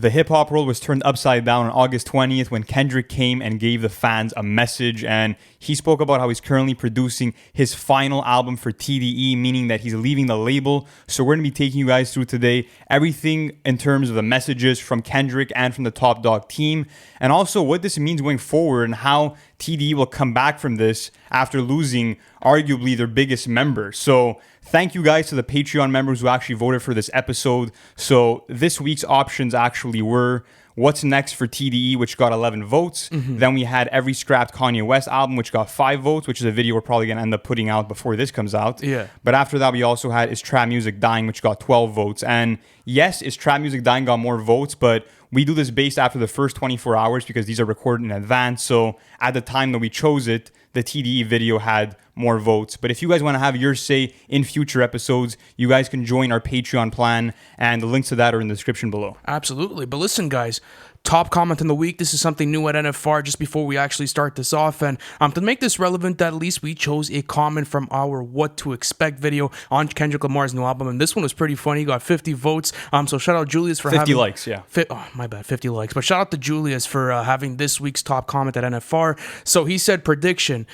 The hip-hop world was turned upside down on August 20th when Kendrick came and gave the fans a message, and he spoke about how he's currently producing his final album for T.D.E, meaning that he's leaving the label. So we're going to be taking you guys through today everything in terms of the messages from Kendrick and from the Top Dawg team, and also what this means going forward and how T.D.E will come back from this after losing arguably their biggest member. So thank you guys to the Patreon members who actually voted for this episode. So this week's options actually were What's Next for T.D.E, which got 11 votes. Then we had Every Scrapped Kanye West album, which got 5 votes, which is a video we're probably going to end up putting out before this comes out. Yeah. But after that, we also had Is Trap Music Dying, which got 12 votes. And yes, Is Trap Music Dying got more votes, but we do this based after the first 24 hours because these are recorded in advance. So at the time that we chose it, the T.D.E video had more votes. But if you guys want to have your say in future episodes, you guys can join our Patreon plan, and the links to that are in the description below. Absolutely. But listen, guys, top comment in the week. This is something new at NFR just before we actually start this off. And to make this relevant, at least we chose a comment from our What to Expect video on Kendrick Lamar's new album. And this one was pretty funny. Got 50 votes. So shout out Julius for 50 likes, yeah. 50 likes. But shout out to Julius for having this week's top comment at NFR. So he said, prediction.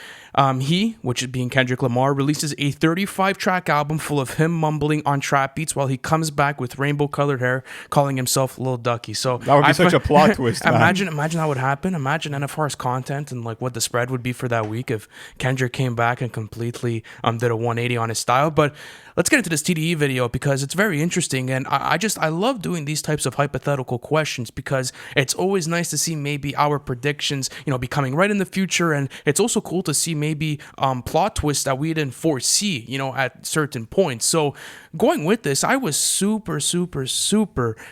He, which is being Kendrick Lamar, releases a 35-track album full of him mumbling on trap beats while he comes back with rainbow-colored hair, calling himself Lil Ducky. So that would be such a plot twist, man. Imagine how would happen. Imagine NFR's content and like what the spread would be for that week if Kendrick came back and completely did a 180 on his style. But let's get into this T.D.E video because it's very interesting, and I love doing these types of hypothetical questions because it's always nice to see maybe our predictions, becoming right in the future, and it's also cool to see maybe plot twists that we didn't foresee, at certain points. So going with this, I was super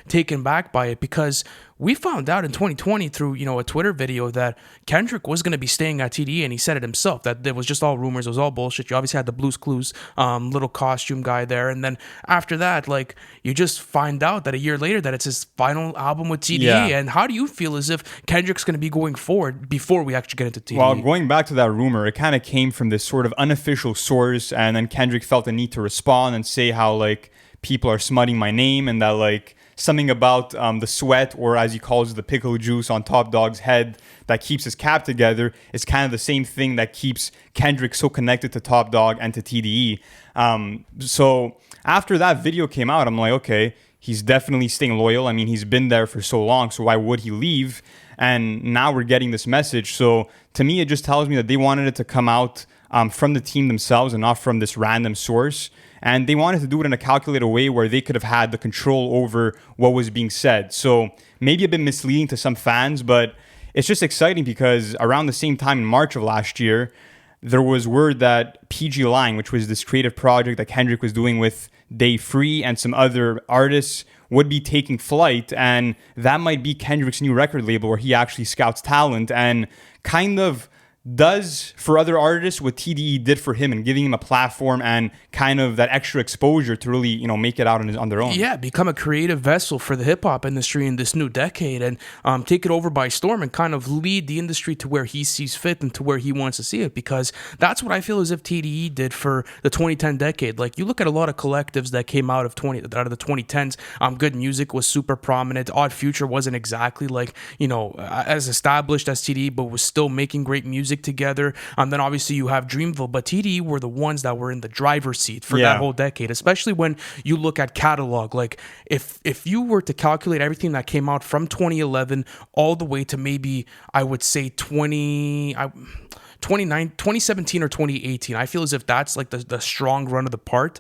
taken back by it because we found out in 2020 through, a Twitter video that Kendrick was going to be staying at T.D.E, and he said it himself, that it was just all rumors, it was all bullshit. You obviously had the Blue's Clues little costume guy there, and then after that, like, you just find out that a year later that it's his final album with T.D.E, and how do you feel as if Kendrick's going to be going forward before we actually get into T.D.E? Well, going back to that rumor, it kind of came from this sort of unofficial source, and then Kendrick felt the need to respond and say how, like, people are smutting my name and that, like, something about the sweat, or as he calls it, the pickle juice on Top Dawg's head that keeps his cap together is kind of the same thing that keeps Kendrick so connected to Top Dawg and to T.D.E. So after that video came out, I'm like, okay, he's definitely staying loyal. I mean, he's been there for so long, so why would he leave? And now we're getting this message. So to me, it just tells me that they wanted it to come out from the team themselves and not from this random source. And they wanted to do it in a calculated way where they could have had the control over what was being said. So maybe a bit misleading to some fans, but it's just exciting because around the same time in March of last year, there was word that PG Line, which was this creative project that Kendrick was doing with Day Free and some other artists, would be taking flight. And that might be Kendrick's new record label where he actually scouts talent and kind of does for other artists what T.D.E did for him and giving him a platform and kind of that extra exposure to really, make it out on their own. Yeah, become a creative vessel for the hip-hop industry in this new decade and take it over by storm and kind of lead the industry to where he sees fit and to where he wants to see it, because that's what I feel as if T.D.E did for the 2010 decade. Like, you look at a lot of collectives that came out of the 2010s, Good Music was super prominent. Odd Future wasn't exactly like, as established as T.D.E, but was still making great music together. Then obviously you have Dreamville, but T.D.E were the ones that were in the driver's seat for that whole decade, especially when you look at catalog. Like, if you were to calculate everything that came out from 2011 all the way to maybe, I would say 2017 or 2018, I feel as if that's like the strong run of the part.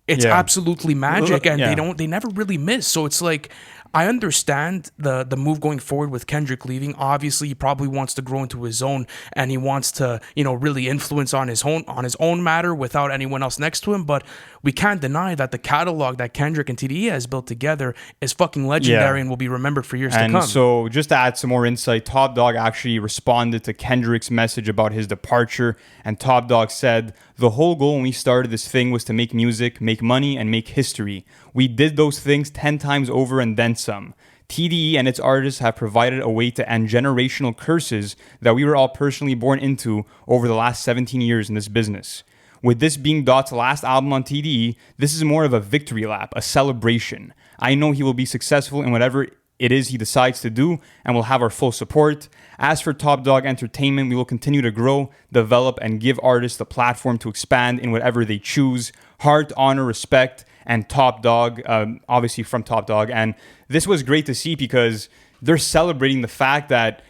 It's absolutely magic, and they never really miss. So it's like, I understand the move going forward with Kendrick leaving. Obviously, he probably wants to grow into his own, and he wants to, really influence on his own matter without anyone else next to him. But we can't deny that the catalog that Kendrick and T.D.E has built together is fucking legendary and will be remembered for years to come. And so, just to add some more insight, Top Dawg actually responded to Kendrick's message about his departure, and Top Dawg said, "The whole goal when we started this thing was to make music, make money, and make history. We did those things 10 times over and then some. T.D.E and its artists have provided a way to end generational curses that we were all personally born into over the last 17 years in this business. With this being Dot's last album on T.D.E, this is more of a victory lap, a celebration. I know he will be successful in whatever it is he decides to do, and will have our full support. As for Top Dawg Entertainment, we will continue to grow, develop, and give artists the platform to expand in whatever they choose. Heart, honor, respect, and Top Dawg, obviously from Top Dawg. And this was great to see because they're celebrating the fact that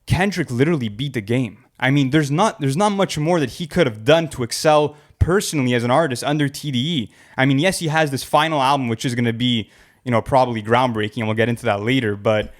Kendrick literally beat the game. I mean, there's not much more that he could have done to excel personally as an artist under T.D.E. I mean, yes, he has this final album, which is going to be, probably groundbreaking, and we'll get into that later. But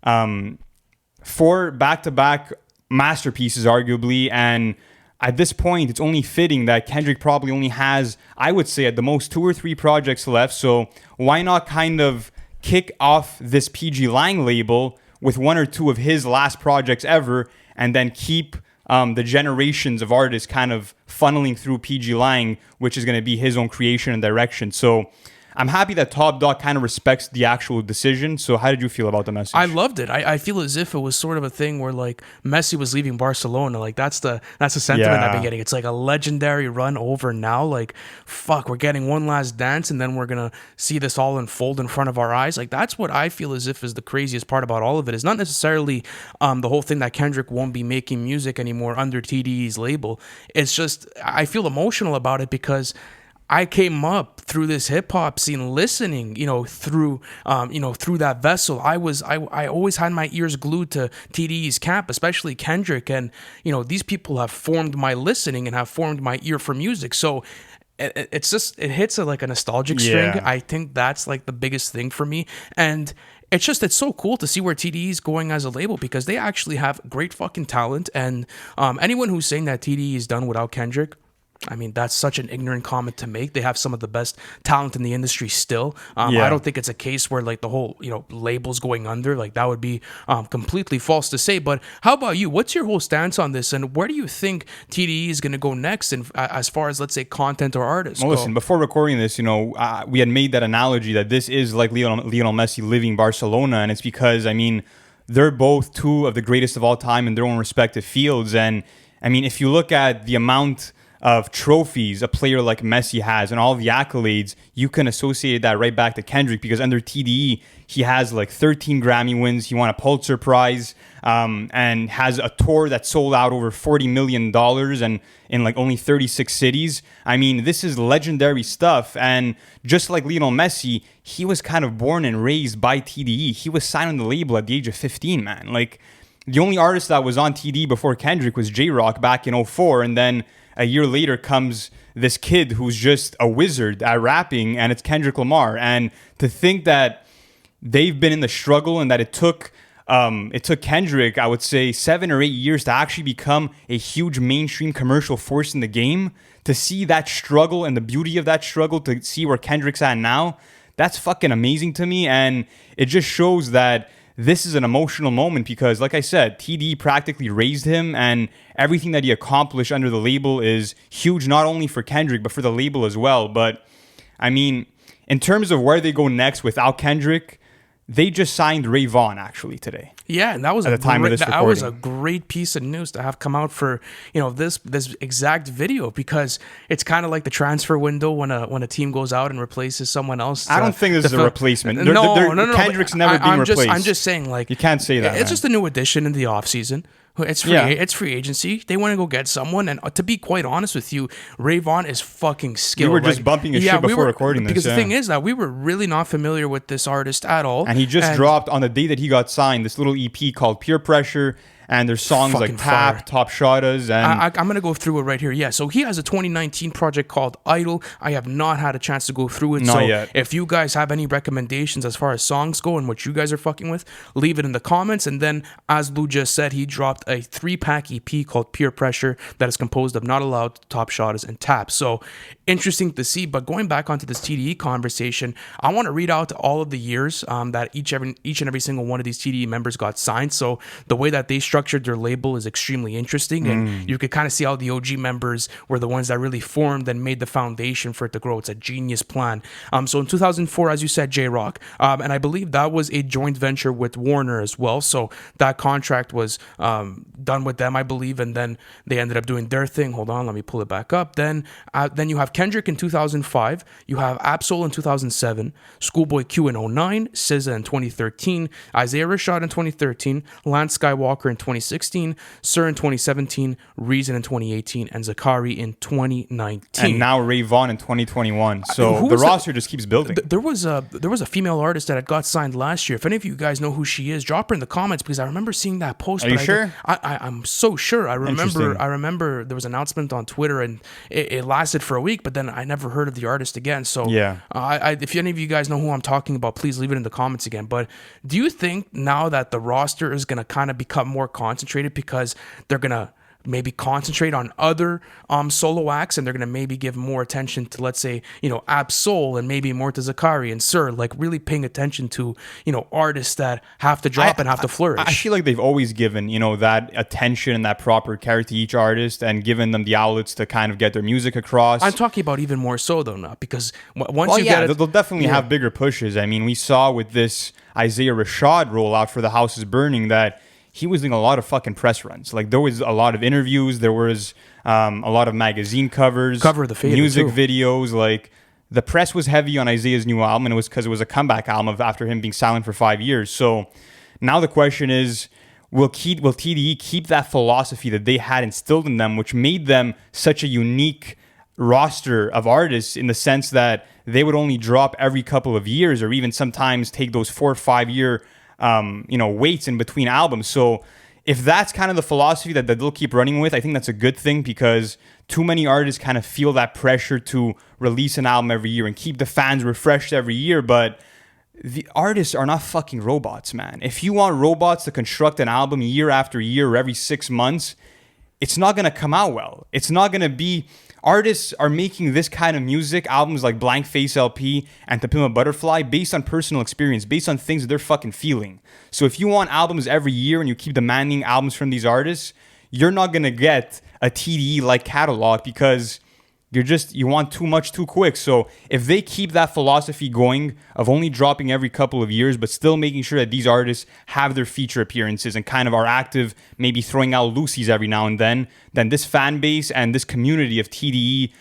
4 back-to-back masterpieces, arguably, and at this point, it's only fitting that Kendrick probably only has, I would say, at the most 2 or 3 projects left. So why not kind of kick off this PG Lang label with 1 or 2 of his last projects ever, and then keep the generations of artists kind of funneling through PG Lang, which is going to be his own creation and direction. So I'm happy that Top Dawg kind of respects the actual decision. So how did you feel about the message? I loved it. I feel as if it was sort of a thing where like Messi was leaving Barcelona. Like that's the sentiment I've been getting. It's like a legendary run over now. Like, fuck, we're getting one last dance and then we're going to see this all unfold in front of our eyes. Like that's what I feel as if is the craziest part about all of it. It's not necessarily the whole thing that Kendrick won't be making music anymore under T.D.E.'s label. It's just, I feel emotional about it because I came up through this hip hop scene listening, through that vessel. I always had my ears glued to T.D.E.'s camp, especially Kendrick. And, these people have formed my listening and have formed my ear for music. So it hits like a nostalgic string. I think that's like the biggest thing for me. And it's so cool to see where T.D.E. is going as a label because they actually have great fucking talent. And anyone who's saying that T.D.E. is done without Kendrick, I mean, that's such an ignorant comment to make. They have some of the best talent in the industry still. I don't think it's a case where like the whole, label's going under. Like that would be completely false to say. But how about you? What's your whole stance on this? And where do you think T.D.E. is going to go next as far as, let's say, content or artists go? Listen, before recording this, we had made that analogy that this is like Lionel Messi leaving Barcelona. And it's because, I mean, they're both 2 of the greatest of all time in their own respective fields. And I mean, if you look at the amount of trophies a player like Messi has and all the accolades, you can associate that right back to Kendrick because under T.D.E. he has like 13 Grammy wins, he won a Pulitzer Prize, and has a tour that sold out over $40 million and in like only 36 cities. I mean, this is legendary stuff. And just like Lionel Messi, he was kind of born and raised by T.D.E. He was signed on the label at the age of 15, man. Like the only artist that was on T.D.E. before Kendrick was J-Rock back in 04, and then a year later comes this kid who's just a wizard at rapping, and it's Kendrick Lamar. And to think that they've been in the struggle and that it took Kendrick, I would say, 7 or 8 years to actually become a huge mainstream commercial force in the game, to see that struggle and the beauty of that struggle, to see where Kendrick's at now, that's fucking amazing to me. And it just shows that this is an emotional moment because, like I said, T.D.E. practically raised him, and everything that he accomplished under the label is huge, not only for Kendrick, but for the label as well. But, I mean, in terms of where they go next without Kendrick, they just signed Ray Vaughn, actually, today. Yeah, and that was a great piece of news to have come out for this exact video because it's kind of like the transfer window when a team goes out and replaces someone else. I don't think this is a replacement. No. Kendrick's never being replaced. I'm just saying, like, you can't say that. It's just a new addition in the offseason. It's free agency. They want to go get someone, and to be quite honest with you, Ray Vaughn is fucking skilled. We were just bumping his shit before recording this. Because the thing is that we were really not familiar with this artist at all. And he just dropped on the day that he got signed this little EP called Peer Pressure. And there's songs like Tap, Top Shotas, and I'm going to go through it right here. Yeah, so he has a 2019 project called Idol. I have not had a chance to go through it. Not yet. If you guys have any recommendations as far as songs go and what you guys are fucking with, leave it in the comments. And then, as Lou just said, he dropped a 3-pack EP called Peer Pressure that is composed of Not Allowed, Top Shotas, and Tap. So interesting to see. But going back onto this T.D.E. conversation, I want to read out all of the years that each and every single one of these T.D.E. members got signed. So the way that they structured their label is extremely interesting, and you could kind of see how the OG members were the ones that really formed and made the foundation for it to grow. It's a genius plan. So in 2004, as you said, J-Rock, and I believe that was a joint venture with Warner as well. So that contract was done with them, I believe, and then they ended up doing their thing. Hold on, let me pull it back up. Then you have Kendrick in 2005, you have Absol in 2007, Schoolboy Q in 2009, SZA in 2013, Isaiah Rashad in 2013, Lance Skywalker in 2016, Sir in 2017, Reason in 2018, and Zakari in 2019. And now Ray Vaughn in 2021. So the roster just keeps building. There was a female artist that had got signed last year. If any of you guys know who she is, drop her in the comments, because I remember seeing that post. Are you sure? I'm so sure. I remember there was an announcement on Twitter, and it lasted for a week, but then I never heard of the artist again. So yeah, if any of you guys know who I'm talking about, please leave it in the comments again. But do you think now that the roster is going to kind of become more concentrated because they're going to maybe concentrate on other solo acts, and they're going to maybe give more attention to, let's say, Ab-Soul, and maybe more to Zakari and Sir, like really paying attention to, artists that have to drop and have to flourish? I feel like they've always given, that attention and that proper care to each artist and given them the outlets to kind of get their music across. I'm talking about even more so, though, now, because once you get it... they'll definitely have bigger pushes. I mean, we saw with this Isaiah Rashad rollout for The House is Burning that he was doing a lot of fucking press runs. Like, there was a lot of interviews. There was a lot of magazine covers. Cover of the Fader, music too. videos. Like, the press was heavy on Isaiah's new album, and it was because it was a comeback album after him being silent for 5 years. So now the question is, will T.D.E keep that philosophy that they had instilled in them, which made them such a unique roster of artists, in the sense that they would only drop every couple of years, or even sometimes take those 4 or 5 year waits in between albums. So if that's kind of the philosophy that they'll keep running with, I think that's a good thing, because too many artists kind of feel that pressure to release an album every year and keep the fans refreshed every year. But the artists are not fucking robots, man. If you want robots to construct an album year after year or every 6 months, it's not going to come out well. It's not going to be... Artists are making this kind of music, albums like Blank Face LP and To Pimp a Butterfly, based on personal experience, based on things that they're fucking feeling. So if you want albums every year and you keep demanding albums from these artists, you're not going to get a TDE-like catalog, because you want too much too quick. So if they keep that philosophy going of only dropping every couple of years, but still making sure that these artists have their feature appearances and kind of are active, maybe throwing out loosies every now and then this fan base and this community of TDE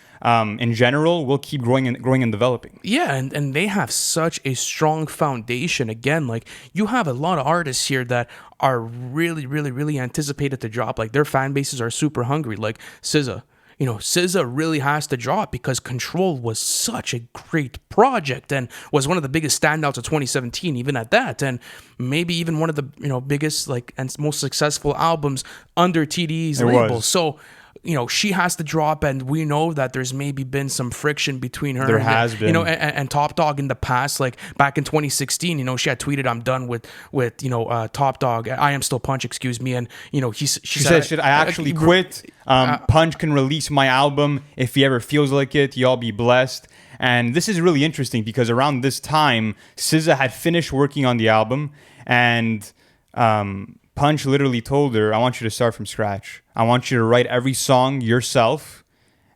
in general will keep growing and developing. Yeah, and they have such a strong foundation. Again, like, you have a lot of artists here that are really, really, really anticipated to drop. Like, their fan bases are super hungry. Like SZA. SZA really has to drop, because Control was such a great project and was one of the biggest standouts of 2017, even at that, and maybe even one of the biggest and most successful albums under TDE's label. So she has to drop, and we know that there's maybe been some friction between her and Top Dawg in the past. Like back in 2016, she had tweeted, "I'm done with Top Dawg. I am still Punch, excuse me." And she said, "Should I actually quit? Punch can release my album if he ever feels like it. Y'all be blessed." And this is really interesting, because around this time, SZA had finished working on the album, and Punch literally told her, "I want you to start from scratch. I want you to write every song yourself,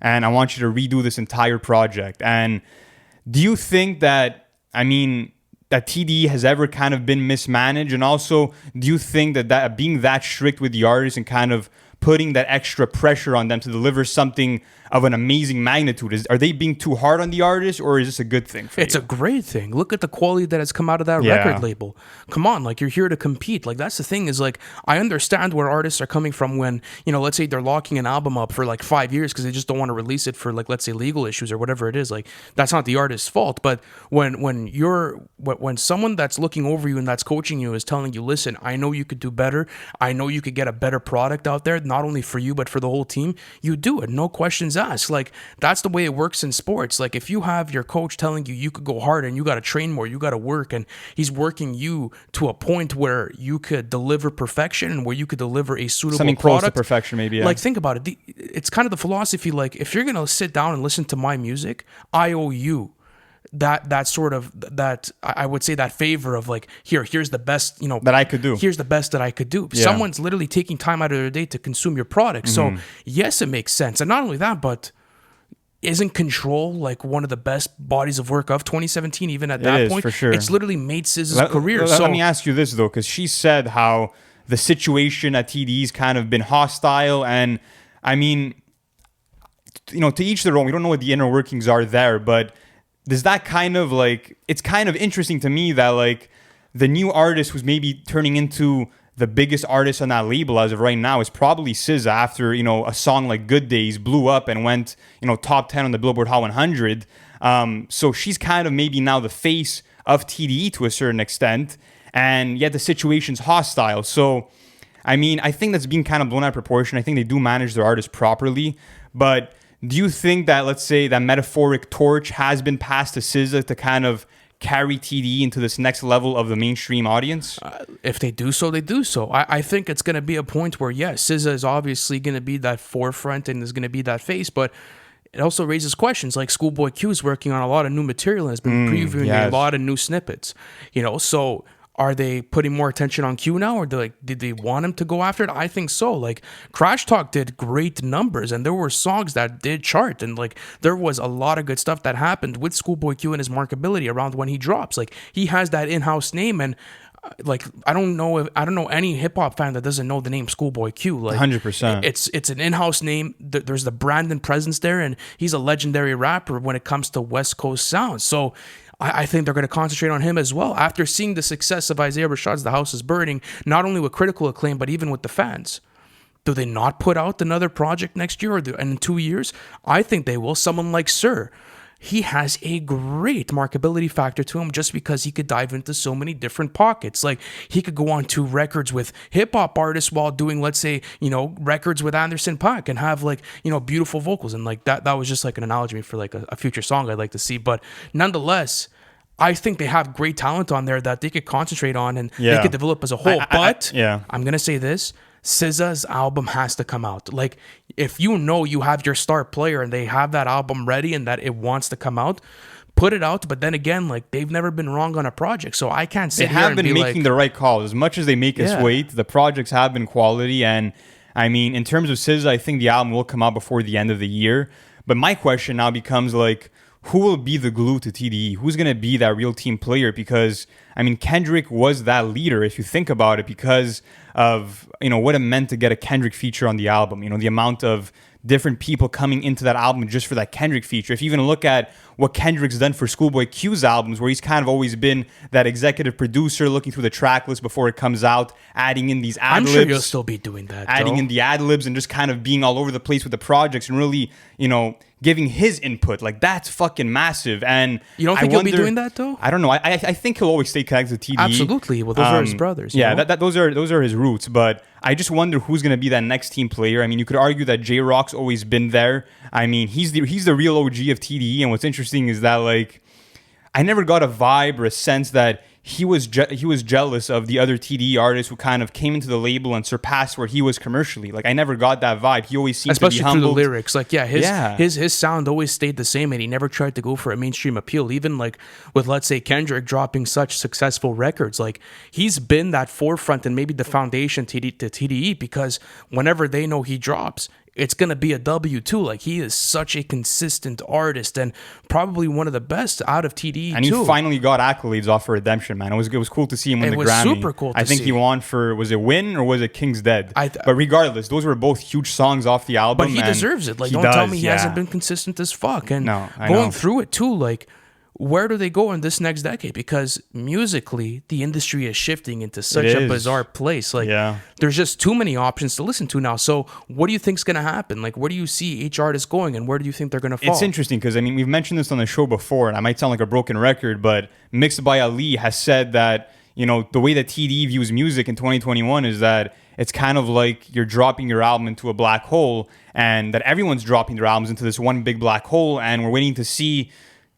and I want you to redo this entire project." And do you think that TDE has ever kind of been mismanaged? And also, do you think that being that strict with the artists and kind of putting that extra pressure on them to deliver something of an amazing magnitude, are they being too hard on the artist, or is this a good thing for you? It's a great thing. Look at the quality that has come out of that record label. Come on, like, you're here to compete. Like, that's the thing, is like, I understand where artists are coming from when, let's say they're locking an album up for like 5 years because they just don't want to release it for, like, let's say legal issues or whatever it is. Like, that's not the artist's fault. But when someone that's looking over you and that's coaching you is telling you, "Listen, I know you could do better. I know you could get a better product out there, not only for you but for the whole team," you do it. No questions asked. Like, that's the way it works in sports. Like, if you have your coach telling you could go harder and you got to train more, you got to work, and he's working you to a point where you could deliver perfection and where you could deliver a suitable something product. Close to perfection, maybe. Yeah. Like, think about it. It's kind of the philosophy, like, if you're going to sit down and listen to my music, I owe you that sort of that I would say that favor of like here's the best, that I could do. Here's the best that I could do. Yeah. Someone's literally taking time out of their day to consume your product. So yes, it makes sense. And not only that, but isn't Control like one of the best bodies of work of 2017? Even at that point, for sure. It's literally made SZA's career. So let me ask you this though, because she said how the situation at TDE's kind of been hostile, and I mean, to each their own. We don't know what the inner workings are there, but does that kind of like, it's kind of interesting to me that like the new artist who's maybe turning into the biggest artist on that label as of right now is probably SZA after, a song like Good Days blew up and went, top 10 on the Billboard Hot 100. So she's kind of maybe now the face of TDE to a certain extent, and yet the situation's hostile. So, I mean, I think that's being kind of blown out of proportion. I think they do manage their artists properly, but do you think that, let's say, that metaphoric torch has been passed to SZA to kind of carry TDE into this next level of the mainstream audience? If they do so, they do so. I think it's going to be a point where, yes, SZA is obviously going to be that forefront and is going to be that face, but it also raises questions like Schoolboy Q is working on a lot of new material and has been previewing a lot of new snippets. So are they putting more attention on Q now, or did they want him to go after it? I think so. Like Crash Talk did great numbers, and there were songs that did chart, and like there was a lot of good stuff that happened with Schoolboy Q and his markability around when he drops. Like he has that in-house name, and like I don't know any hip hop fan that doesn't know the name Schoolboy Q. Like 100%. It's an in-house name. There's the brand and presence there, and he's a legendary rapper when it comes to West Coast sound. So I think they're going to concentrate on him as well. After seeing the success of Isaiah Rashad's The House is Burning, not only with critical acclaim, but even with the fans. Do they not put out another project next year and in 2 years? I think they will. Someone like Sir, he has a great markability factor to him just because he could dive into so many different pockets. Like he could go on to records with hip hop artists while doing, let's say, records with Anderson .Paak and have like, beautiful vocals. And like that was just like an analogy for like a future song I'd like to see. But nonetheless, I think they have great talent on there that they could concentrate on and they could develop as a whole. I'm going to say this. SZA's album has to come out. Like, if you have your star player and they have that album ready and that it wants to come out, put it out. But then again, like, they've never been wrong on a project, so I can't sit here and be like... They have been making the right calls. As much as they make us wait, the projects have been quality. And, I mean, in terms of SZA, I think the album will come out before the end of the year. But my question now becomes, like, who will be the glue to TDE? Who's going to be that real team player? Because, I mean, Kendrick was that leader, if you think about it, because of, what it meant to get a Kendrick feature on the album. The amount of different people coming into that album just for that Kendrick feature. If you even look at what Kendrick's done for Schoolboy Q's albums, where he's kind of always been that executive producer looking through the track list before it comes out, adding in these ad-libs. I'm sure you'll still be doing that, adding in the ad-libs and just kind of being all over the place with the projects and really, giving his input. Like, that's fucking massive. And you don't think he'll be doing that, though? I don't know. I think he'll always stay connected to TDE. Absolutely. Well, those are his brothers. Those are his roots. But I just wonder who's going to be that next team player. I mean, you could argue that J-Rock's always been there. I mean, he's the real OG of TDE. And what's interesting is that, like, I never got a vibe or a sense that he was jealous of the other TDE artists who kind of came into the label and surpassed where he was commercially. Like, I never got that vibe. He always seemed to be humbled. Especially through the lyrics. Like, his sound always stayed the same, and he never tried to go for a mainstream appeal. Even like with, let's say, Kendrick dropping such successful records, like he's been that forefront and maybe the foundation to TDE, because whenever they know he drops, it's going to be a W too. Like, he is such a consistent artist and probably one of the best out of TDE and he finally got accolades off for Redemption, man. It was cool to see him win the Grammy. It was super cool to see. I think he won for, was it Win or was it King's Dead? But regardless, those were both huge songs off the album. But he deserves it. Like, don't tell me he hasn't been consistent as fuck. And going through it too, like, where do they go in this next decade? Because musically, the industry is shifting into such a bizarre place. Like, there's just too many options to listen to now. So what do you think's going to happen? Like, where do you see each artist going, and where do you think they're going to fall? It's interesting because, I mean, we've mentioned this on the show before, and I might sound like a broken record, but Mixed by Ali has said that, the way that TDE views music in 2021 is that it's kind of like you're dropping your album into a black hole, and that everyone's dropping their albums into this one big black hole, and we're waiting to see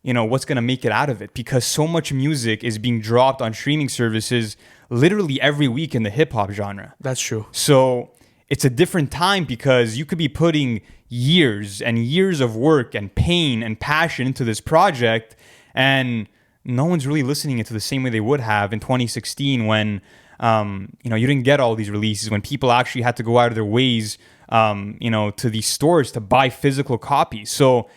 what's going to make it out of it, because so much music is being dropped on streaming services literally every week in the hip hop genre. That's true. So it's a different time, because you could be putting years and years of work and pain and passion into this project, And no one's really listening it to the same way they would have in 2016 when, you didn't get all these releases, when people actually had to go out of their ways, to these stores to buy physical copies. So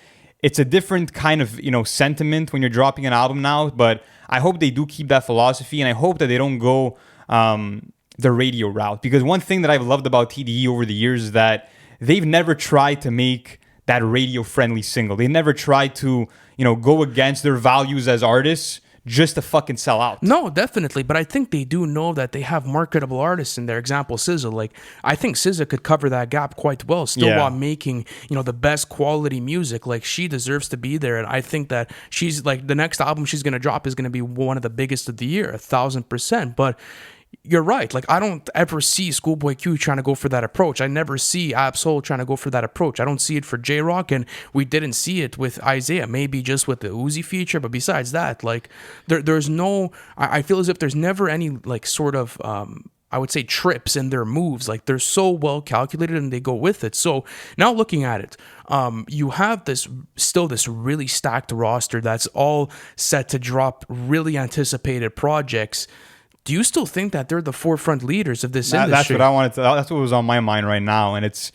it's a different kind of, sentiment when you're dropping an album now. But I hope they do keep that philosophy, and I hope that they don't go the radio route. Because one thing that I've loved about T.D.E over the years is that they've never tried to make that radio-friendly single. They never tried to, go against their values as artists just to fucking sell out. No, definitely. But I think they do know that they have marketable artists in their example, SZA. Like, I think SZA could cover that gap quite well, still while making, the best quality music. Like, she deserves to be there. And I think that she's, like, the next album she's going to drop is going to be one of the biggest of the year, 1,000%. But you're right. Like, I don't ever see Schoolboy Q trying to go for that approach. I never see Ab-Soul trying to go for that approach. I don't see it for J-Rock, and we didn't see it with Isaiah. Maybe just with the Uzi feature, but besides that, like, there's no. I feel as if there's never any, like, sort of, I would say, trips in their moves. Like, they're so well calculated and they go with it. So now looking at it, you have this really stacked roster that's all set to drop really anticipated projects. Do you still think that they're the forefront leaders of this industry? That's what I wanted to. That's what was on my mind right now, and it's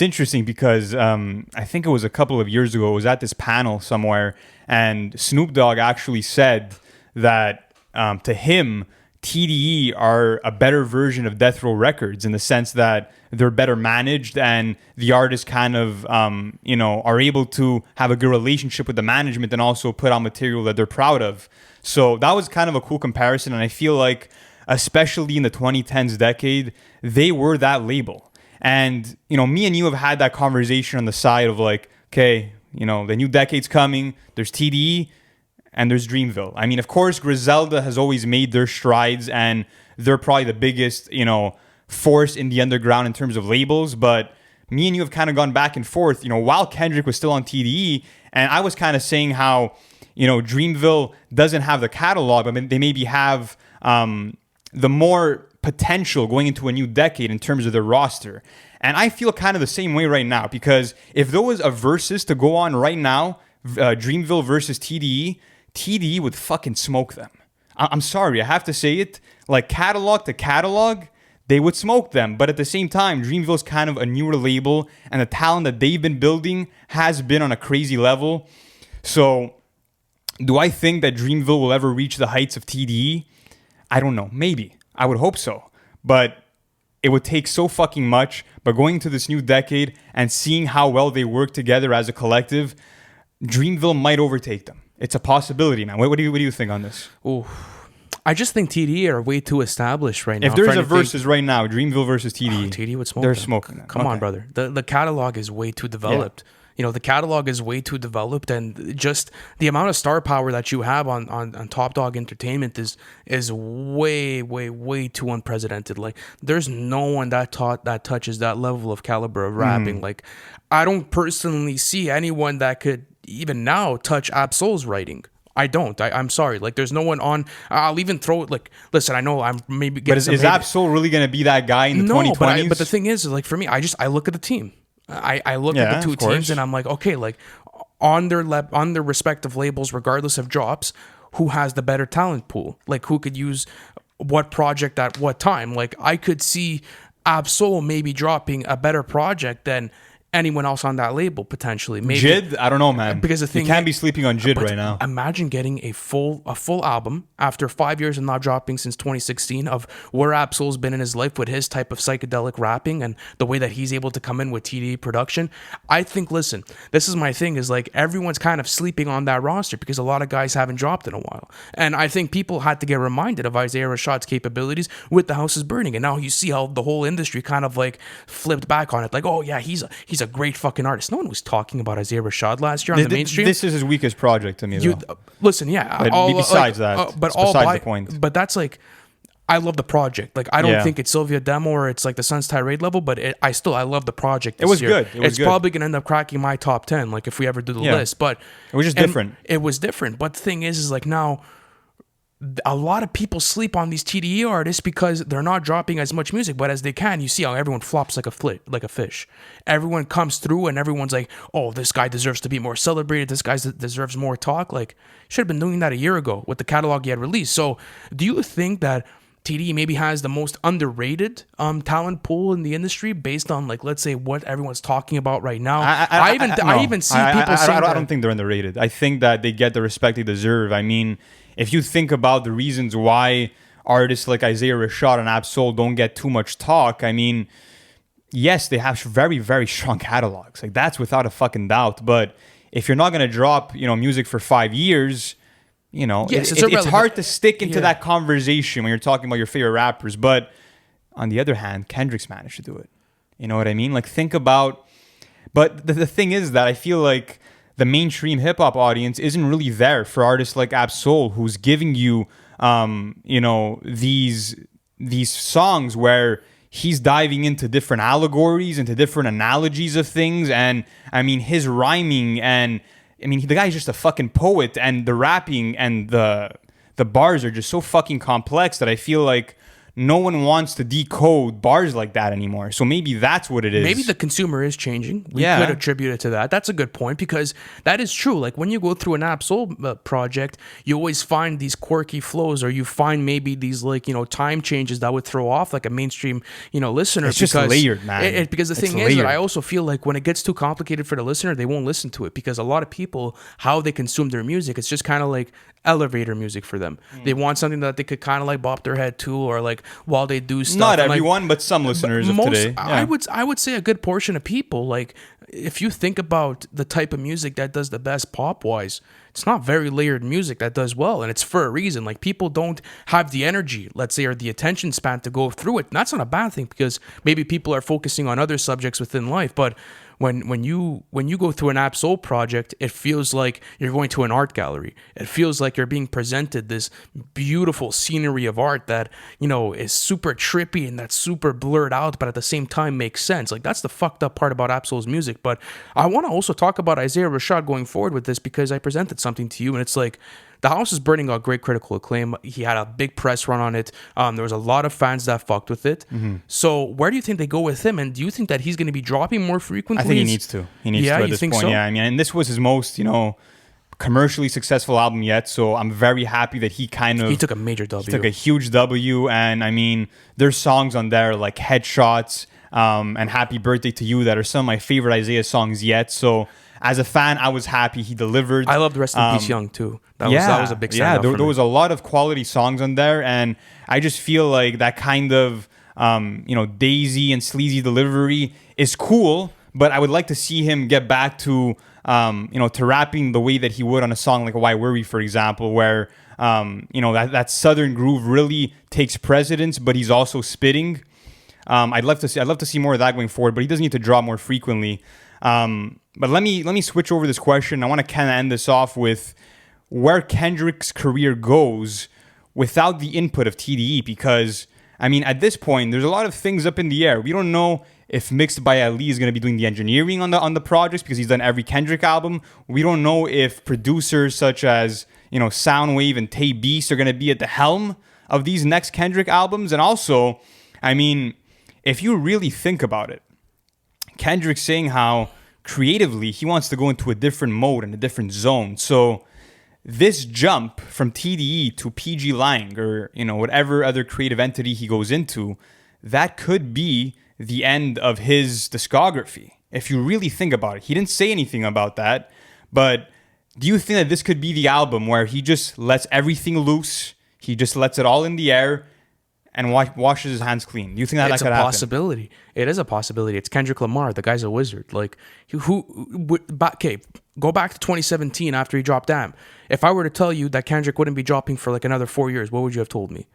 interesting because I think it was a couple of years ago. I was at this panel somewhere, and Snoop Dogg actually said that to him, T.D.E are a better version of Death Row Records in the sense that they're better managed, and the artists kind of are able to have a good relationship with the management and also put out material that they're proud of. So that was kind of a cool comparison, and I feel like, especially in the 2010s decade, they were that label. And, me and you have had that conversation on the side of like, okay, the new decade's coming, there's T.D.E and there's Dreamville. I mean, of course, Griselda has always made their strides, and they're probably the biggest, force in the underground in terms of labels, but me and you have kind of gone back and forth, while Kendrick was still on T.D.E, and I was kind of saying how, Dreamville doesn't have the catalog, but they maybe have the more potential going into a new decade in terms of their roster. And I feel kind of the same way right now, because if there was a versus to go on right now, Dreamville versus T.D.E, T.D.E would fucking smoke them. I'm sorry, I have to say it. Like, catalog to catalog, they would smoke them. But at the same time, Dreamville's kind of a newer label, and the talent that they've been building has been on a crazy level. So do I think that Dreamville will ever reach the heights of T.D.E? I don't know. Maybe. I would hope so. But it would take so fucking much. But going into this new decade and seeing how well they work together as a collective, Dreamville might overtake them. It's a possibility, man. What do you think on this? Ooh. I just think T.D.E are way too established right now. If there's a versus right now, Dreamville versus T.D.E, T.D.E would smoke. They're them. smoking them. Come on, brother. The catalog is way too developed. Yeah. The catalog is way too developed, and just the amount of star power that you have on Top Dog Entertainment is way, way, way too unprecedented. Like, there's no one that touches that level of caliber of rapping. Like, I don't personally see anyone that could even now touch Ab-Soul's writing. I don't. I'm sorry. Like, there's no one on. I'll even throw it. Like, listen, I know I'm maybe getting. But is Ab-Soul really going to be that guy in the 2020s? But the thing is, like, for me, I look at the team. I look at the two teams, and I'm like, okay, like, on their respective labels, regardless of drops, who has the better talent pool? Like, who could use what project at what time? Like, I could see Ab-Soul maybe dropping a better project than anyone else on that label, potentially. Maybe Jid? I don't know, man. Because the thing, you can't be sleeping on Jid right now. Imagine getting a full album after 5 years and not dropping since 2016 of where Ab-Soul's been in his life with his type of psychedelic rapping and the way that he's able to come in with T.D.E production. I think, listen, this is my thing, is like, everyone's kind of sleeping on that roster because a lot of guys haven't dropped in a while. And I think people had to get reminded of Isaiah Rashad's capabilities with The House is Burning. And now you see how the whole industry kind of like flipped back on it. Like, oh yeah, he's a great fucking artist. No one was talking about Isaiah Rashad last year on the mainstream. This is his weakest project to me, though. Listen, yeah. But besides the point. But that's like, I love the project. Like, I don't think it's Sylvia Demo or it's like the Sun's Tirade level, but I love the project. This year. Good. It's probably gonna end up cracking my top 10. Like, if we ever do the list, but it was just different. It was different. But the thing is like, now a lot of people sleep on these TDE artists because they're not dropping as much music, but as they can, you see how everyone flops like a fish. Everyone comes through and everyone's like, oh, this guy deserves to be more celebrated. This guy deserves more talk. Like, should have been doing that a year ago with the catalog he had released. So do you think that TDE maybe has the most underrated talent pool in the industry based on, like, let's say what everyone's talking about right now? I even see people saying I don't think they're underrated. I think that they get the respect they deserve. I mean, if you think about the reasons why artists like Isaiah Rashad and Absol don't get too much talk, I mean, yes, they have very, very strong catalogs. Like, that's without a fucking doubt. But if you're not going to drop, music for 5 years, yes, it's hard to stick into that conversation when you're talking about your favorite rappers. But on the other hand, Kendrick's managed to do it. You know what I mean? Like, think about... But the thing is that I feel like the mainstream hip-hop audience isn't really there for artists like Absol, who's giving you, these songs where he's diving into different allegories, into different analogies of things. And, I mean, his rhyming and... I mean, the guy's just a fucking poet, and the rapping and the bars are just so fucking complex that I feel like no one wants to decode bars like that anymore. So maybe that's what it is. Maybe the consumer is changing. We could attribute it to that. That's a good point, because that is true. Like, when you go through an Absol project, you always find these quirky flows, or you find maybe these, like, time changes that would throw off like a mainstream, listener. It's just layered, man. Because the thing is that I also feel like when it gets too complicated for the listener, they won't listen to it, because a lot of people, how they consume their music, it's just kind of like elevator music for them. They want something that they could kind of like bop their head to, or like while they do stuff. Not everyone, but some listeners of today. Yeah. I would say a good portion of people, like, if you think about the type of music that does the best pop wise, it's not very layered music that does well, and it's for a reason. Like, people don't have the energy, let's say, or the attention span to go through it. And that's not a bad thing, because maybe people are focusing on other subjects within life. But when you go through an Absol project, it feels like you're going to an art gallery. It feels like you're being presented this beautiful scenery of art that, is super trippy and that's super blurred out, but at the same time makes sense. Like, that's the fucked up part about Absol's music. But I want to also talk about Isaiah Rashad going forward with this, because I presented something to you, and it's like, The House is Burning got great critical acclaim. He had a big press run on it. There was a lot of fans that fucked with it. Mm-hmm. So where do you think they go with him? And do you think that he's going to be dropping more frequently? I think he needs to. He needs to at this point. So? Yeah, I mean, and this was his most, commercially successful album yet. So I'm very happy that he took a major W. He took a huge W. And I mean, there's songs on there like Headshots and Happy Birthday to You that are some of my favorite Isaiah songs yet. So as a fan, I was happy he delivered. I loved Rest in Peace Young too. That was a big stand. Yeah, there was a lot of quality songs on there, and I just feel like that kind of Daisy and sleazy delivery is cool, but I would like to see him get back to to rapping the way that he would on a song like Why Worry, for example, where that southern groove really takes precedence, but he's also spitting. I'd love to see more of that going forward, but he does need to drop more frequently. But let me switch over this question. I want to kind of end this off with where Kendrick's career goes without the input of T.D.E, because I mean, at this point, there's a lot of things up in the air. We don't know if Mixed by Ali is going to be doing the engineering on the projects, because he's done every Kendrick album. We don't know if producers such as Soundwave and T.D.E are going to be at the helm of these next Kendrick albums. And also, I mean, if you really think about it, Kendrick's saying how creatively he wants to go into a different mode and a different zone. So this jump from T.D.E to PG Lang, or whatever other creative entity he goes into, that could be the end of his discography. If you really think about it, he didn't say anything about that, but do you think that this could be the album where he just lets everything loose, he just lets it all in the air and washes his hands clean? Do you think that could happen? It's a possibility. It is a possibility. It's Kendrick Lamar. The guy's a wizard. Like, go back to 2017 after he dropped Damn. If I were to tell you that Kendrick wouldn't be dropping for like another 4 years, what would you have told me?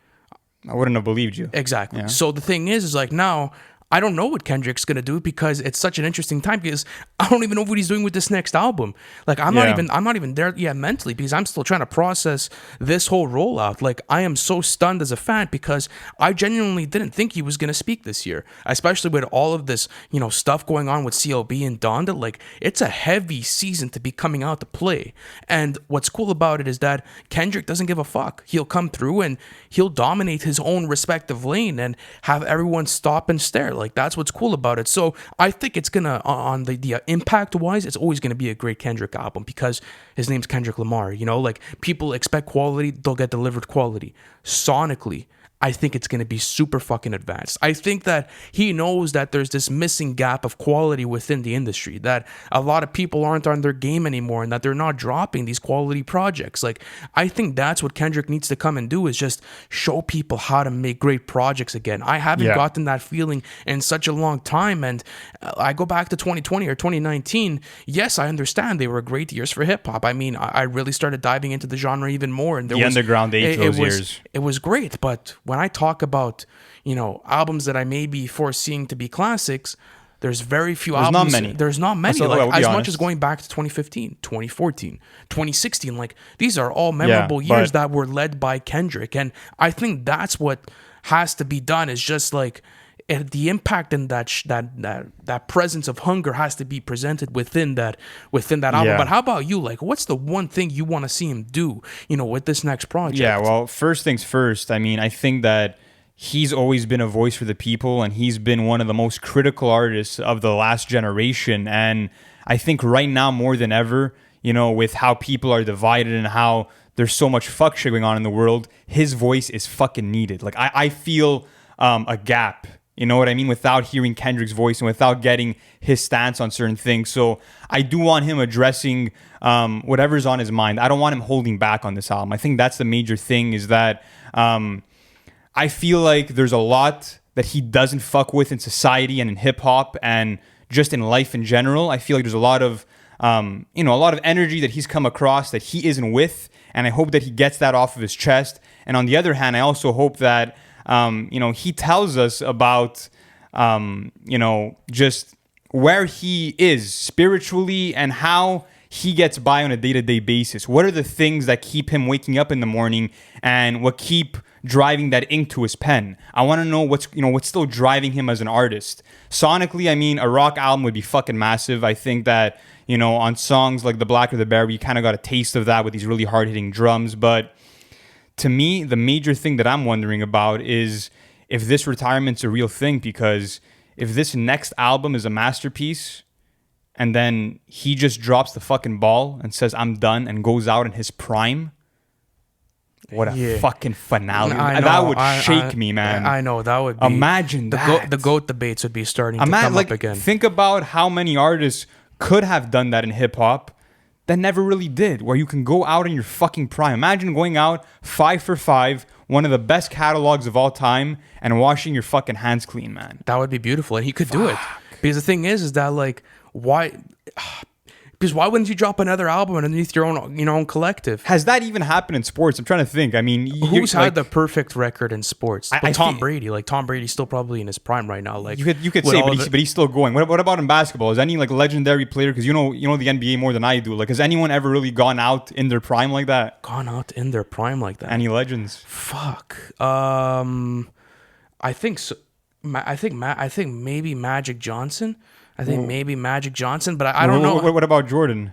I wouldn't have believed you. Exactly. Yeah. So the thing is like now I don't know what Kendrick's gonna do because it's such an interesting time because I don't even know what he's doing with this next album. Like I'm not even there yet mentally because I'm still trying to process this whole rollout. Like I am so stunned as a fan because I genuinely didn't think he was gonna speak this year, especially with all of this, stuff going on with CLB and Donda. Like it's a heavy season to be coming out to play. And what's cool about it is that Kendrick doesn't give a fuck. He'll come through and he'll dominate his own respective lane and have everyone stop and stare. Like that's what's cool about it. So I think it's gonna, on the impact wise, it's always gonna be a great Kendrick album because his name's Kendrick Lamar. Like people expect quality, they'll get delivered quality. Sonically, I think it's going to be super fucking advanced. I think that he knows that there's this missing gap of quality within the industry, that a lot of people aren't on their game anymore and that they're not dropping these quality projects. Like, I think that's what Kendrick needs to come and do is just show people how to make great projects again. I haven't gotten that feeling in such a long time. And I go back to 2020 or 2019. Yes, I understand they were great years for hip hop. I mean, I really started diving into the genre even more. And the underground age those years. It was great. But when I talk about, albums that I may be foreseeing to be classics, there's very few albums. There's not many. As much as going back to 2015, 2014, 2016, like these are all memorable years that were led by Kendrick. And I think that's what has to be done is just like the impact and that presence of hunger has to be presented within that album. Yeah. But how about you? Like, what's the one thing you want to see him do, with this next project? Yeah, well, first things first. I mean, I think that he's always been a voice for the people, and he's been one of the most critical artists of the last generation. And I think right now more than ever, with how people are divided and how there's so much fuck shit going on in the world, his voice is fucking needed. Like, I feel a gap. You know what I mean? Without hearing Kendrick's voice and without getting his stance on certain things. So I do want him addressing whatever's on his mind. I don't want him holding back on this album. I think that's the major thing is that I feel like there's a lot that he doesn't fuck with in society and in hip hop and just in life in general. I feel like there's a lot of, a lot of energy that he's come across that he isn't with. And I hope that he gets that off of his chest. And on the other hand, I also hope that he tells us about, just where he is spiritually and how he gets by on a day-to-day basis. What are the things that keep him waking up in the morning and what keep driving that ink to his pen? I want to know what's still driving him as an artist. Sonically, I mean, a rock album would be fucking massive. I think that, on songs like The Blacker the Berry, you kind of got a taste of that with these really hard-hitting drums, but to me, the major thing that I'm wondering about is if this retirement's a real thing, because if this next album is a masterpiece and then he just drops the fucking ball and says, I'm done, and goes out in his prime, what a fucking finale. That would shake me, man. I know, that would be... Imagine that. The GOAT debates would be starting to come up again. Think about how many artists could have done that in hip-hop that never really did, where you can go out in your fucking prime. Imagine going out 5 for 5, one of the best catalogs of all time, and washing your fucking hands clean, man. That would be beautiful, and he could do it. Because the thing is that, like, why... Because why wouldn't you drop another album underneath your own collective? Has that even happened in sports? I'm trying to think. I mean, who's had the perfect record in sports? Tom Brady. Like Tom Brady's still probably in his prime right now. Like you could say, but he's still going. What about in basketball? Is any like legendary player? Because you know the NBA more than I do. Like, has anyone ever really gone out in their prime like that? Gone out in their prime like that? Any legends? Fuck. I think so. I think maybe Magic Johnson. But I don't know. What about Jordan?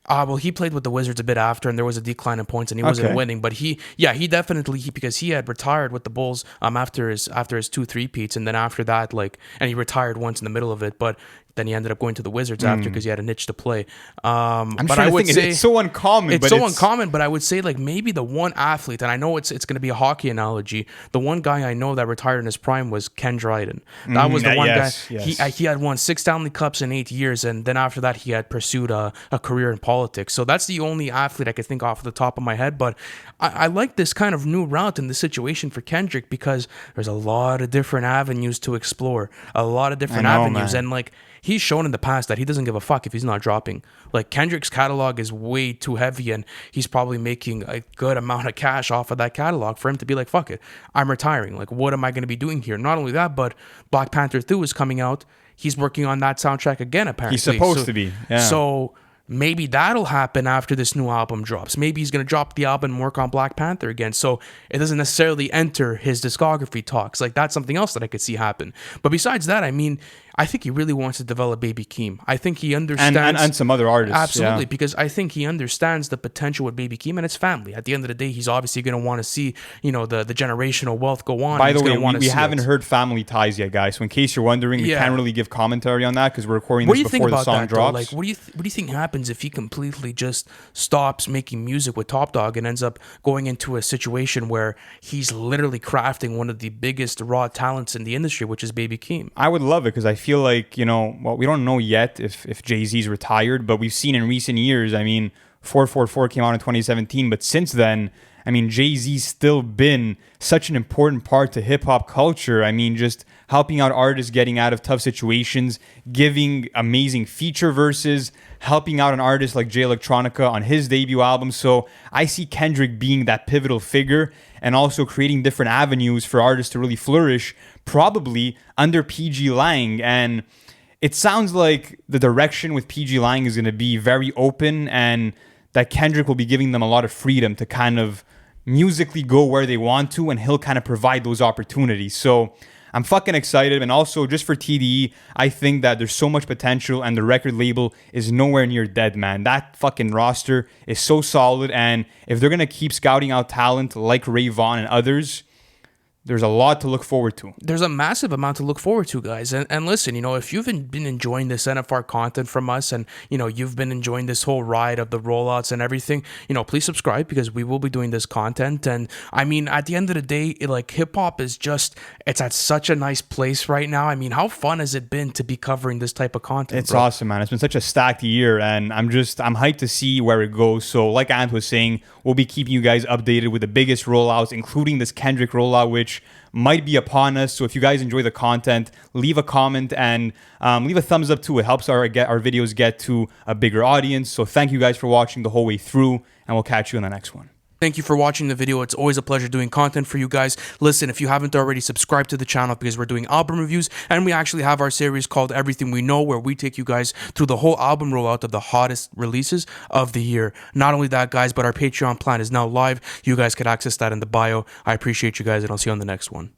Well, he played with the Wizards a bit after, and there was a decline in points, and he wasn't winning. But he definitely because he had retired with the Bulls after his 2 3-peats, and then after that, and he retired once in the middle of it, but then he ended up going to the Wizards after because he had a niche to play. I'm trying to think. It's so uncommon. It's so uncommon, but I would say maybe the one athlete, and I know it's going to be a hockey analogy. The one guy I know that retired in his prime was Ken Dryden. That was the one guy. Yes. He had won 6 Stanley Cups in 8 years, and then after that he had pursued a career in politics. So that's the only athlete I could think off the top of my head. But I like this kind of new route in this situation for Kendrick because there's a lot of different avenues to explore, a lot of different avenues, man. And he's shown in the past that he doesn't give a fuck if he's not dropping. Like, Kendrick's catalog is way too heavy, and he's probably making a good amount of cash off of that catalog for him to be like, fuck it, I'm retiring. Like, what am I going to be doing here? Not only that, but Black Panther 2 is coming out. He's working on that soundtrack again, apparently. He's supposed to be. Yeah. So maybe that'll happen after this new album drops. Maybe he's going to drop the album and work on Black Panther again. So it doesn't necessarily enter his discography talks. Like, that's something else that I could see happen. But besides that, I mean, I think he really wants to develop Baby Keem. I think he understands... And some other artists. Absolutely, because I think he understands the potential with Baby Keem and his family. At the end of the day, he's obviously going to want to see, you know, the generational wealth go on. By the way, we haven't heard Family Ties yet, guys. So in case you're wondering, we can't really give commentary on that because we're recording this before the song drops. Like, what do you think happens if he completely just stops making music with Top Dawg and ends up going into a situation where he's literally crafting one of the biggest raw talents in the industry, which is Baby Keem? I would love it because I feel like, you know, well, we don't know yet if Jay-Z's retired, but we've seen in recent years, I mean, 444 came out in 2017, but since then, I mean, Jay-Z's still been such an important part to hip-hop culture. I mean, just helping out artists getting out of tough situations, giving amazing feature verses, helping out an artist like Jay Electronica on his debut album. So I see Kendrick being that pivotal figure and also creating different avenues for artists to really flourish, probably under PG Lang. And it sounds like the direction with PG Lang is going to be very open, and that Kendrick will be giving them a lot of freedom to kind of musically go where they want to, and he'll kind of provide those opportunities. So I'm fucking excited. And also, just for TDE, I think that there's so much potential, and the record label is nowhere near dead, man. That fucking roster is so solid, and if they're going to keep scouting out talent like Ray Vaughn and others, there's a lot to look forward to. There's a massive amount to look forward to, guys. And listen, you know, if you've been enjoying this NFR content from us, and, you know, you've been enjoying this whole ride of the rollouts and everything, you know, please subscribe, because we will be doing this content. And I mean, at the end of the day, like, hip hop is just, it's at such a nice place right now. I mean, how fun has it been to be covering this type of content? It's awesome, man. It's been such a stacked year, and I'm hyped to see where it goes. So like Ant was saying, we'll be keeping you guys updated with the biggest rollouts, including this Kendrick rollout, which might be upon us. So if you guys enjoy the content, leave a comment and leave a thumbs up too. It helps our videos get to a bigger audience. So thank you guys for watching the whole way through, and we'll catch you in the next one. Thank you for watching the video. It's always a pleasure doing content for you guys. Listen, if you haven't already, subscribe to the channel, because we're doing album reviews, and we actually have our series called Everything We Know, where we take you guys through the whole album rollout of the hottest releases of the year. Not only that, guys, but our Patreon plan is now live. You guys can access that in the bio. I appreciate you guys, and I'll see you on the next one.